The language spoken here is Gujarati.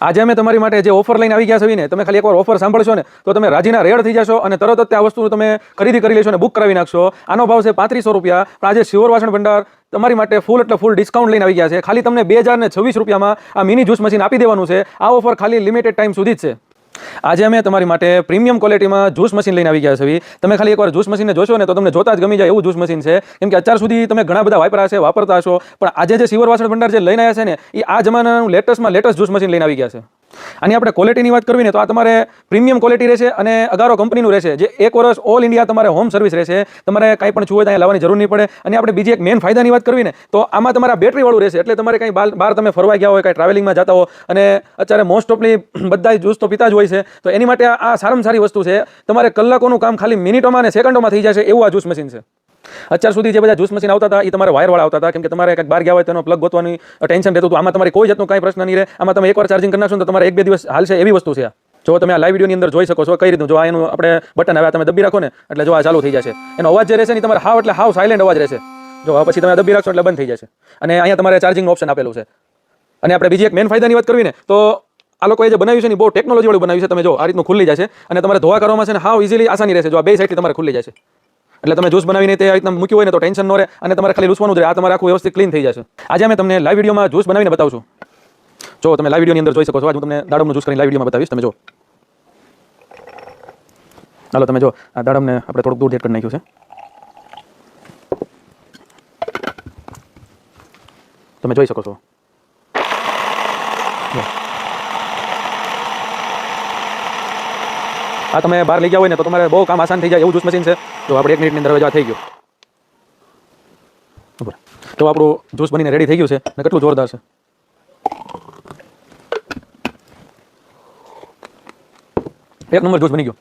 આજે અમે તમારી માટે જે ઓફર લઈને આવી ગયા છે ને, તમે ખાલી એકવાર ઓફર સાંભળશો ને તો તમે રાજીના રેડ થઈ જશો અને તરત જ આ વસ્તુ તમે ખરીદી કરી લેશો અને બુક કરાવી નાખશો. આનો ભાવ છે 3500 રૂપિયા. પણ આજે શ્યોર વાસણ ભંડાર તમારી માટે ફૂલ એટલે ફૂલ ડિસ્કાઉન્ટ લઈને આવી ગયા છે. ખાલી તમને 2026 રૂપિયામાં આ મિની જ્યુસ મશીન આપી દેવાનું છે. આ ઓફર ખાલી લિમિટેડ ટાઈમ સુધી જ છે. આજે અમે તમારી માટે પ્રીમિયમ ક્વોલિટીમાં જ્યુસ મશીન લઈને આવી ગયા છે. તમે ખાલી એકવાર જ્યુસ મશીનને જોશો ને તો તમને જોતા જ ગમી જાય એવું જ્યુસ મશીન છે. કેમ કે અત્યાર સુધી તમે ઘણા બધા વાપરતા હશો, પણ આજે જે શ્યોર વાસણ ભંડાર જે લઈને આવ્યા છે ને એ આ જમાનાનું લેટેસ્ટમાં લેટેસ્ટ જ્યુસ મશીન લઈને આવી ગયા છે. આની આપણે ક્વોલિટીની વાત કરવી ને તો આ તમારે પ્રીમિયમ ક્વોલિટી રહેશે અને અગારો કંપનીનું રહેશે, જે 1 વર્ષ ઓલ ઇન્ડિયા તમારે હોમ સર્વિસ રહેશે. તમારે કાંઈ પણ છુએ ત્યાં લાવવાની જરૂર નહીં પડે. અને આપણે બીજી એક મેઇન ફાયદાની વાત કરવી ને તો આમાં તમારા બેટરીવાળું રહેશે, એટલે તમારે કંઈ બહાર તમે ફરવા ગયા હોય, કાંઈ ટ્રાવેલિંગમાં જતા હો અને અત્યારે મોસ્ટ ઓફલી બધા જ્યુસ તો પીતા જ હોય છે, તો એની માટે આ સારામાં સારી વસ્તુ છે. તમારે કલાકોનું કામ ખાલી મિનિટોમાં અને સેકન્ડોમાં થઈ જશે એવું આ જ્યુસ મશીન છે. અત્યાર સુધી જે બધા જ્યુસ મશીન આવતા હતા એ તમારે વાયરવાળા આવતા હતા, કેમ કે તમારે કંઈક બહાર ગયા હોય તેનો પ્લગ ગોતવાની ટેન્શન રહેતું હતું. આમાં તમારી કોઈ જાતનો કાંઈ પ્રશ્ન નહીં રહે. આમાં તમે એકવાર ચાર્જિંગ કરી નાખશો તો તમારે 1-2 દિવસ હાલશે એવી વસ્તુ છે. જો તમે આ લાઈવ વિડીયોની અંદર જોઈ શકો છો કઈ રીતનું, જો આ એનું આપણે બટન આવે તમે દબી રાખો ને એટલે જો આ ચાલુ થઈ જશે. એનો અવાજ જે રહેશે ને તમારે હાવ એટલે હાવ સાયલેન્ટ અવાજ રહેશે. જો પછી તમે દબી રાખશો એટલે બંધ થઈ જશે. અને અહીંયા તમારે ચાર્જિંગનું ઓપ્શન આપેલું છે. અને આપણે બીજી એક મેઇન ફાયદાની વાત કરવી ને તો આ લોકોએ જે બનાવ્યું છે ને બહુ ટેકનોલોજી વાળું બનાવ્યું છે. તમે જો આ રીતનું ખુલ્લી જશે અને તમારે ધોવા કરવામાં છે ને હાવ ઇઝીલી આસાની રહેશે. જો આ બે સાઈડથી તમારે ખુલ્લી જશે એટલે તમે જ્યુસ બનાવીને તે રીતના મૂક્યું હોય ને તો ટેન્શન ન રહે અને તમારે ખાલી લૂસવાનું જ રહે. આ તમારે આખું વ્યવસ્થિત ક્લીન થઈ જશે. આજે અમે તમને લાઈવ વિડીયોમાં જ્યુસ બનાવીને બતાવશું. જો તમે લાઈવ વિડીયોની અંદર જોઈ શકો છો. આજે હું તમને દાડમનું જ્યુસ કરીને લાઈવ વિડીયોમાં બતાવીશ. તમે જો હાલો તમે જો આ દાડમને આપણે થોડુંક દૂર એડ કરી નાખ્યું છે. તમે જોઈ શકો છો. આ તમે બહાર લઈ ગયા હોય ને તો તમારે બહુ કામ આસાન થઈ જાય એવું જ્યુસ મશીન છે. તો આપણે 1 મિનિટની અંદર હવે થઈ ગયું. તો આપણું જ્યુસ બનીને રેડી થઈ ગયું છે અને કેટલું જોરદાર છે. એક નંબર જ્યુસ બની ગયો.